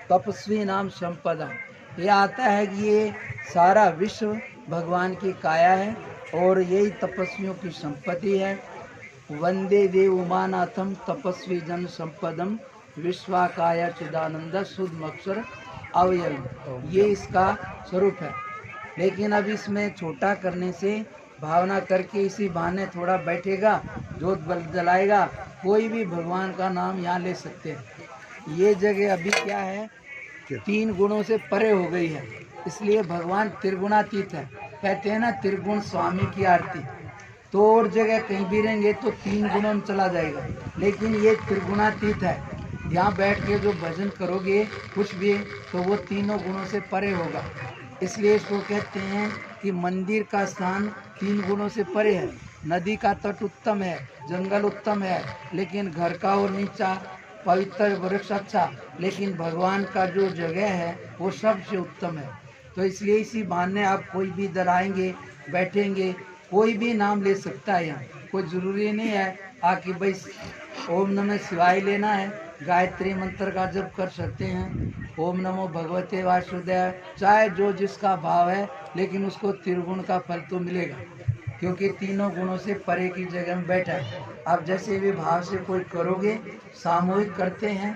तपस्वी नाम संपदा। ये आता है कि ये सारा विश्व भगवान की काया है और यही तपस्वियों की संपत्ति है। वंदे देव उमानाथम तपस्वी जन संपदम विश्वाकाय चिदानंद शुद्ध अक्षर अवयव। ये इसका स्वरूप है। लेकिन अब इसमें छोटा करने से भावना करके इसी बहाने थोड़ा बैठेगा, जोत बल जलाएगा, कोई भी भगवान का नाम यहाँ ले सकते हैं। ये जगह अभी क्या है, 3 गुणों से परे हो गई है, इसलिए भगवान त्रिगुणातीत है। कहते हैं ना त्रिगुण स्वामी की आरती। तो और जगह कहीं भी रहेंगे तो 3 गुणों में चला जाएगा, लेकिन ये त्रिगुणातीत है। यहाँ बैठ के जो भजन करोगे कुछ भी, तो वो तीनों गुणों से परे होगा। इसलिए इसको कहते हैं कि मंदिर का स्थान 3 गुणों से परे है। नदी का तट उत्तम है, जंगल उत्तम है, लेकिन घर का और नीचा पवित्र वृक्ष अच्छा, लेकिन भगवान का जो जगह है वो सबसे उत्तम है। तो इसलिए इसी बहाने आप कोई भी इधर आएंगे, बैठेंगे, कोई भी नाम ले सकता है। यहाँ कोई ज़रूरी नहीं है आकि भाई ओम नमः शिवाय लेना है, गायत्री मंत्र का जप कर सकते हैं, ओम नमो भगवते वासुदेव, चाहे जो जिसका भाव है, लेकिन उसको त्रिगुण का फल तो मिलेगा, क्योंकि तीनों गुणों से परे की जगह में बैठा है। आप जैसे भी भाव से कोई करोगे, सामूहिक करते हैं,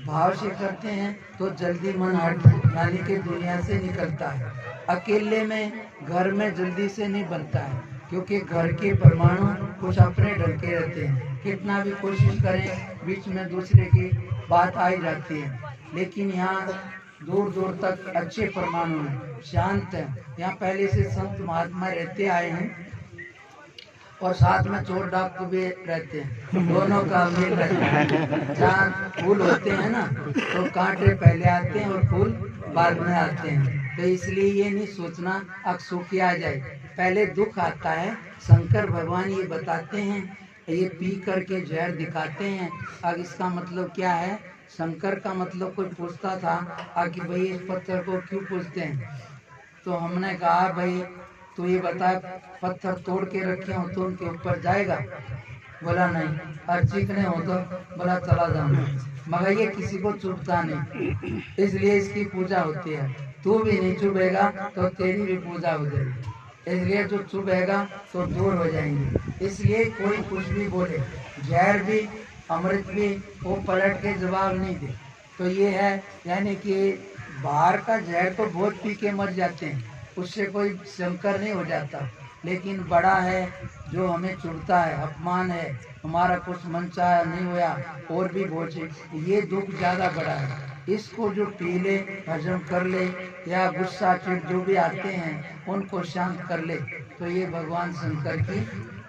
भाव से करते हैं, तो जल्दी मन हट यानी कि दुनिया से निकलता है। अकेले में घर में जल्दी से नहीं बनता है, क्योंकि घर के परमाणु कुछ अपने ढंग के रहते हैं। कितना भी कोशिश करें, बीच में दूसरे की बात आ ही जाती है। लेकिन यहाँ दूर दूर तक अच्छे परमाणु हैं, शांत हैं। यहाँ पहले से संत महात्मा रहते आए हैं और साथ में चोर डाकू भी रहते हैं, दोनों का मेल रहता है। जहाँ फूल होते हैं ना, तो कांटे पहले आते हैं और फूल बाद में आते हैं। तो इसलिए ये नहीं सोचना अब सुखी आ जाए, पहले दुख आता है। शंकर भगवान ये बताते हैं, ये पी करके जहर दिखाते हैं। अब इसका मतलब क्या है? शंकर का मतलब कोई पूछता था कि भाई इस पत्थर को क्यों पूछते हैं, तो हमने कहा भाई तो ये बता, पत्थर तोड़ के रखे हो तो उनके ऊपर जाएगा? बोला नहीं। और चीखने हो तो बोला चला जाऊंगा। मगर ये किसी को चुभता नहीं, इसलिए इसकी पूजा होती है। तू भी नहीं चुभेगा तो तेरी भी पूजा हो जाएगी, इसलिए जो चुभेगा तो दूर हो जाएंगे। इसलिए कोई कुछ भी बोले, जहर भी अमृत भी, वो पलट के जवाब नहीं दे। तो ये है, यानी कि बाहर का जहर तो बहुत पी के मर जाते हैं, उससे कोई शंकर नहीं हो जाता। लेकिन बड़ा है जो हमें चुभता है, अपमान है, हमारा कुछ मन चाहा नहीं हुआ और भी बोझे, ये दुख ज़्यादा बड़ा है। इसको जो पी ले, हजम कर ले, या गुस्सा चिढ़ जो भी आते हैं उनको शांत कर ले, तो ये भगवान शंकर की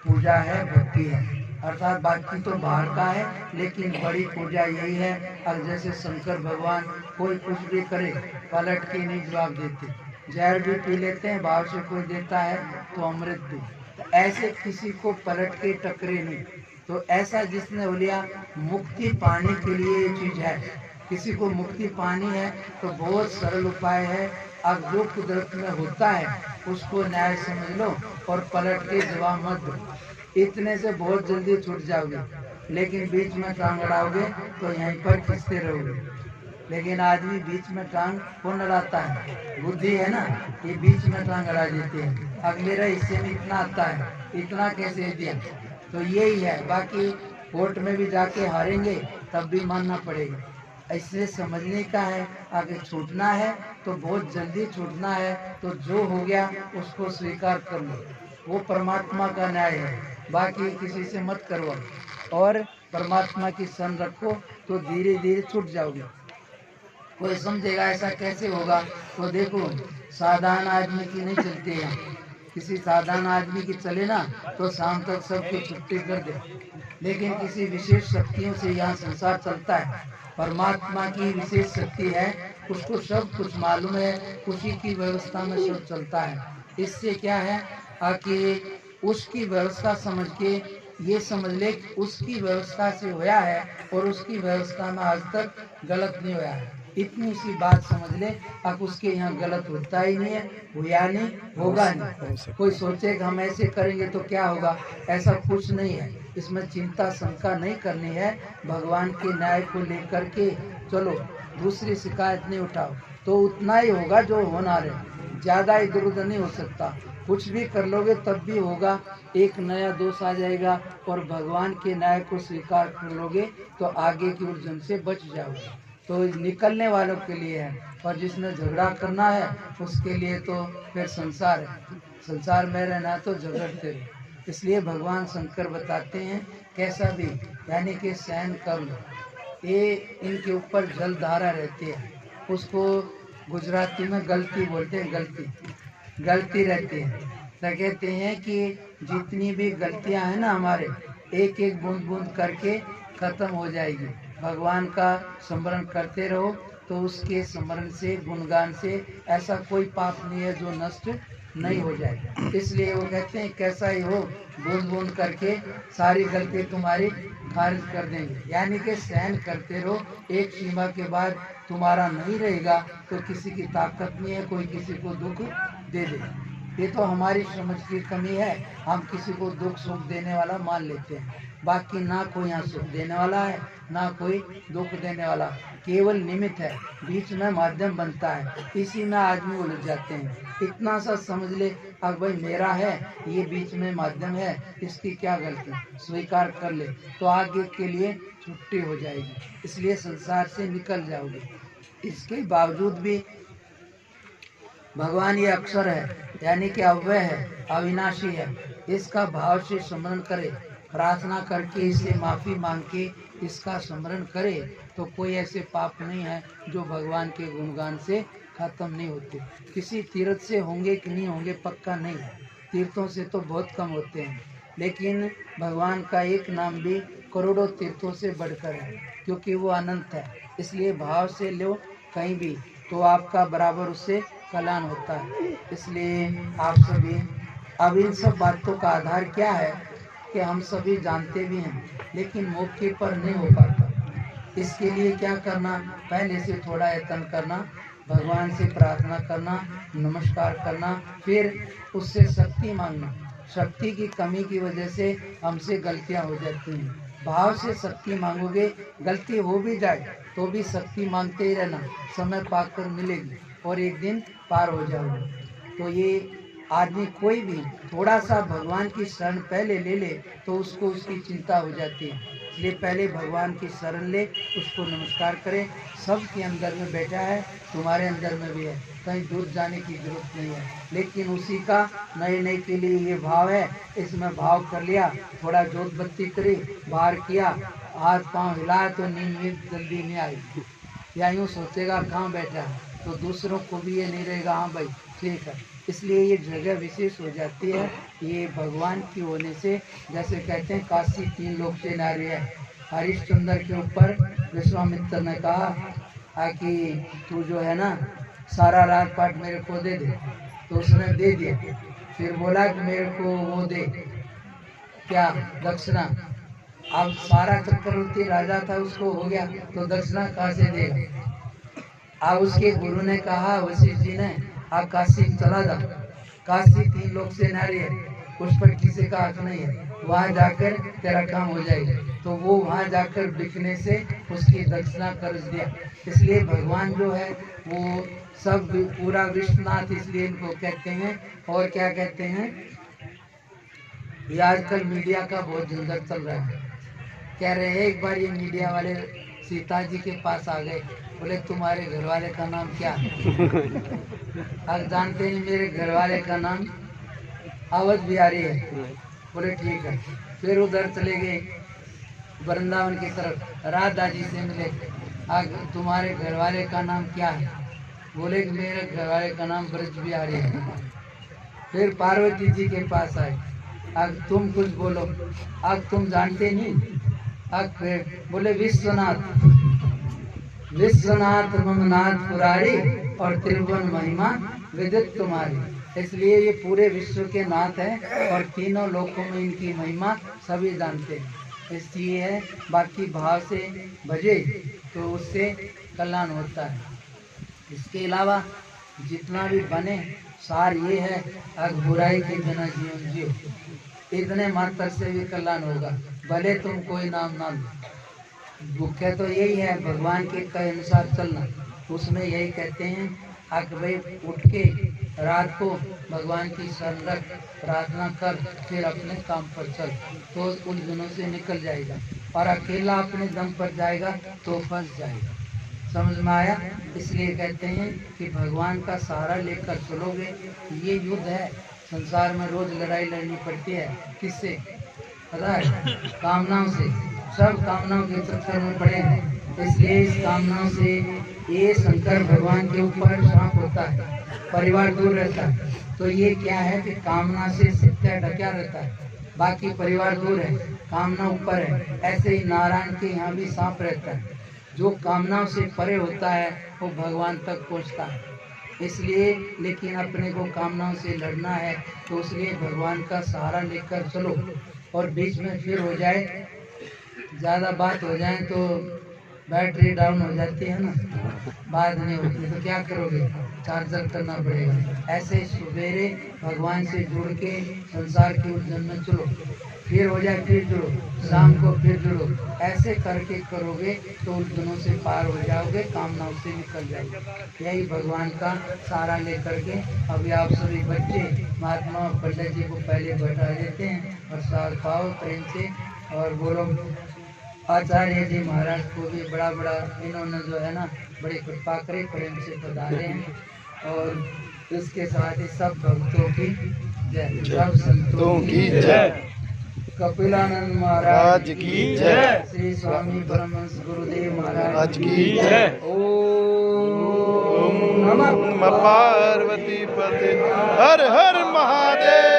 पूजा है, भक्ति है। अर्थात बाकी तो बाहर का है, लेकिन बड़ी पूजा यही है। अब जैसे शंकर भगवान कोई कुछ भी करे पलट के नहीं जवाब देते, जहर भी पी लेते हैं, भाव से कोई देता है तो अमृत भी। तो ऐसे किसी को पलट के टकरे नहीं। तो ऐसा जिसने बोलिया मुक्ति पाने के लिए ये चीज़ है, किसी को मुक्ति पानी है तो बहुत सरल उपाय है। अब जो कुदरत में होता है उसको न्याय समझ लो और पलट के जवाब मत दो, इतने से बहुत जल्दी छूट जाओगे। लेकिन बीच में टांग अड़ाओगे तो यहीं पर खींचते रहोगे। लेकिन आदमी बीच में टांग कौन अड़ाता है? बुद्धि है ना, ये बीच में टांग अड़ा देते हैं। अब मेरा हिस्से में इतना आता है, इतना कैसे दिया? तो यही है। बाकी कोर्ट में भी जाके हारेंगे तब भी मानना पड़ेगा। ऐसे समझने का है, आगे छूटना है तो बहुत जल्दी छूटना है। तो जो हो गया उसको स्वीकार कर लो, वो परमात्मा का न्याय है। बाकी किसी से मत करवाओ और परमात्मा की शरण रखो, तो धीरे धीरे छूट जाओगे। कोई समझेगा ऐसा कैसे होगा? तो देखो, साधारण आदमी की नहीं चलती है। किसी साधारण आदमी की चले ना तो शाम तक सबकी छुट्टी कर दे, लेकिन किसी विशेष शक्तियों से यहाँ संसार चलता है। परमात्मा की विशेष शक्ति है, उसको सब कुछ मालूम है, उसी की व्यवस्था में सब चलता है। इससे क्या है कि उसकी व्यवस्था समझ के ये समझ ले कि उसकी व्यवस्था से होया है और उसकी व्यवस्था में आज तक गलत नहीं होया है। इतनी सी बात समझ ले, अब उसके यहाँ गलत होता ही नहीं है, हुआ नहीं, होगा नहीं। कोई सोचे कि हम ऐसे करेंगे तो क्या होगा, ऐसा कुछ नहीं है। इसमें चिंता शंका नहीं करनी है। भगवान के न्याय को लेकर के चलो, दूसरी शिकायत नहीं उठाओ, तो उतना ही होगा जो होना है, ज़्यादा इधर उधर नहीं हो सकता। कुछ भी कर लोगे तब भी होगा, एक नया दोष आ जाएगा, और भगवान के न्याय को स्वीकार कर लोगे तो आगे की उलझन से बच जाओगे। तो निकलने वालों के लिए है, और जिसने झगड़ा करना है उसके लिए तो फिर संसार है, संसार में रहना है तो झगड़ते रहो। इसलिए भगवान शंकर बताते हैं कैसा भी, यानी कि सहन कर लो। ये इनके ऊपर जलधारा रहती है, उसको गुजराती में गलती बोलते हैं, गलती रहती है। तो कहते हैं कि जितनी भी गलतियां हैं ना हमारे, एक एक बूंद बूंद करके खत्म हो जाएगी। भगवान का स्मरण करते रहो तो उसके स्मरण से, गुणगान से ऐसा कोई पाप नहीं है जो नष्ट नहीं हो जाए। इसलिए वो कहते हैं कैसा ही हो, बूंद बूंद करके सारी गलती तुम्हारी खारिज कर देंगे। यानी कि सहन करते रहो, एक सीमा के बाद तुम्हारा नहीं रहेगा तो किसी की ताकत नहीं है कोई किसी को दुख दे दे। ये तो हमारी समझ की कमी है, हम किसी को दुख सुख देने वाला मान लेते हैं। बाकी ना कोई यहाँ सुख देने वाला है, ना कोई दुख देने वाला, केवल निमित्त है, बीच में माध्यम बनता है, इसी में आदमी उलझ जाते हैं। इतना सा समझ ले, अब भाई मेरा है, ये बीच में माध्यम है, इसकी क्या गलती, स्वीकार कर ले तो आगे के लिए छुट्टी हो जाएगी। इसलिए संसार से निकल जाओगे। इसके बावजूद भी भगवान ये अक्षर है, यानी कि अव्यय है, अविनाशी है, इसका भाव से स्मरण करे, प्रार्थना करके इससे माफ़ी मांग के इसका स्मरण करे, तो कोई ऐसे पाप नहीं है जो भगवान के गुणगान से खत्म नहीं होते। किसी तीर्थ से होंगे कि नहीं होंगे पक्का नहीं है, तीर्थों से तो बहुत कम होते हैं, लेकिन भगवान का एक नाम भी करोड़ों तीर्थों से बढ़कर है, क्योंकि वो अनंत है। इसलिए भाव से लो कहीं भी तो आपका बराबर उससे कल्याण होता है। इसलिए आप सभी, अब इन सब बातों का आधार क्या है कि हम सभी जानते भी हैं, लेकिन मौके पर नहीं हो पाता। इसके लिए क्या करना, पहले से थोड़ा यत्न करना, भगवान से प्रार्थना करना, नमस्कार करना, फिर उससे शक्ति मांगना। शक्ति की कमी की वजह से हमसे गलतियां हो जाती हैं। भाव से शक्ति मांगोगे, गलती हो भी जाए तो भी शक्ति मांगते ही रहना, समय पाकर मिलेगी और एक दिन पार हो जाओगे। तो ये आदमी कोई भी थोड़ा सा भगवान की शरण पहले ले ले तो उसको उसकी चिंता हो जाती है। इसलिए पहले भगवान की शरण ले, उसको नमस्कार करें। सबके अंदर में बैठा है, तुम्हारे अंदर में भी है, कहीं दूर जाने की जरूरत नहीं है। लेकिन उसी का नए के लिए ये भाव है, इसमें भाव कर लिया, थोड़ा जोत बत्ती करी, बाहर किया, हाथ पांव हिलाया तो नींद जल्दी नहीं आएगी। या यूँ सोचेगा कहाँ बैठा है, तो दूसरों को भी ये नहीं रहेगा हाँ भाई ठीक है। इसलिए ये जगह विशेष हो जाती है, ये भगवान की होने से। जैसे कहते हैं काशी 3 लोक से नारी है, हरिश्चंद्र के ऊपर विश्वामित्र ने कहा कि तू जो है ना सारा रात पाठ मेरे को दे दे, तो उसने दे दिया। फिर बोला कि मेरे को वो दे क्या, दक्षिणा। अब सारा चक्रवर्ती राजा था, उसको हो गया तो दक्षिणा कहाँ से देगा। अब उसके गुरु ने कहा, वशिष्ठ जी ने, आप काशी चला जा, काशी 3 लोक से नारी है, उस पर किसी का हक नहीं है, वहाँ जाकर तेरा काम हो जाएगा। तो वो वहाँ जाकर बिकने से उसकी दक्षिणा कर्ज दिया। इसलिए भगवान जो है वो सब पूरा विश्वनाथ, इसलिए इनको कहते हैं। और क्या कहते हैं, ये आजकल मीडिया का बहुत झंझट चल रहा है। कह रहे हैं एक बार ये मीडिया वाले सीता जी के पास आ गए, बोले तुम्हारे घर वाले का नाम क्या है। अब जानते नहीं, मेरे घर वाले का नाम अवध बिहारी है। बोले ठीक है। फिर उधर चले गए वृंदावन की तरफ, राधा जी से मिले, तुम्हारे घर वाले का नाम क्या है। बोले कि मेरे घर वाले का नाम ब्रज बिहारी है। फिर पार्वती जी के पास आए, अब तुम कुछ बोलो, अब तुम जानते नहीं। अब फिर बोले विश्वनाथ, विश्वनाथ ममनाथ पुरारी और त्रिभुवन महिमा विदित तुम्हारी। इसलिए ये पूरे विश्व के नाथ हैं और तीनों लोकों में इनकी महिमा सभी जानते हैं। इसलिए है, बाकी भाव से भजे तो उससे कल्याण होता है। इसके अलावा जितना भी बने सार ये है, अग बुराई के बिना जीवन जियो, इतने मात्र से भी कल्याण होगा, भले तुम कोई नाम ना लो। मुख्य तो यही है भगवान के अनुसार चलना। उसमें यही कहते हैं कि भाई उठ के रात को भगवान की शरण रख, प्रार्थना कर, फिर अपने काम पर चल, तो उलझनों से निकल जाएगा। और अकेला अपने दम पर जाएगा तो फंस जाएगा। समझ में आया? इसलिए कहते हैं कि भगवान का सहारा लेकर चलोगे। ये युद्ध है, संसार में रोज लड़ाई लड़नी पड़ती है। किससे? पता है? कामनाओं से। सब कामनाओं के चक्कर में पड़े हैं। इसलिए इस कामनाओं से ये शंकर भगवान के ऊपर शाप होता है, परिवार दूर रहता है। तो ये क्या है कि कामना से सत्य ढका रहता है, बाकी परिवार दूर है, कामना ऊपर है। ऐसे ही नारायण के यहाँ भी सांप रहता है। जो कामनाओं से परे होता है वो भगवान तक पहुँचता है। इसलिए लेकिन अपने को कामनाओं से लड़ना है, तो इसलिए भगवान का सहारा लेकर चलो। और बीच में फिर हो जाए, ज़्यादा बात हो जाए तो बैटरी डाउन हो जाती है ना, बात नहीं होती, तो क्या करोगे? चार्जर करना पड़ेगा। ऐसे सवेरे भगवान से जुड़ के संसार की उलझन में चलो, फिर हो जाए फिर जुड़ो, शाम को फिर जुड़ो। ऐसे करके करोगे तो उलझनों से पार हो जाओगे, कामनाओं से निकल जाओगे। यही भगवान का सहारा लेकर के अभी आप सभी बच्चे महात्मा पंडित जी को पहले बैठा देते हैं और साथ पाओ प्रेम से और बोलो। आचार्य जी महाराज को भी बड़ा बड़ा इन्होंने जो है ना बड़ी कृपा करे, प्रेम से पधारे हैं। और इसके साथ ही सब भक्तों की जय, सब संतों की जय। कपिलानंद महाराज की जय। श्री स्वामी परमहंस गुरुदेव महाराज की जय। ओम नमः पार्वती पते हर हर महादेव।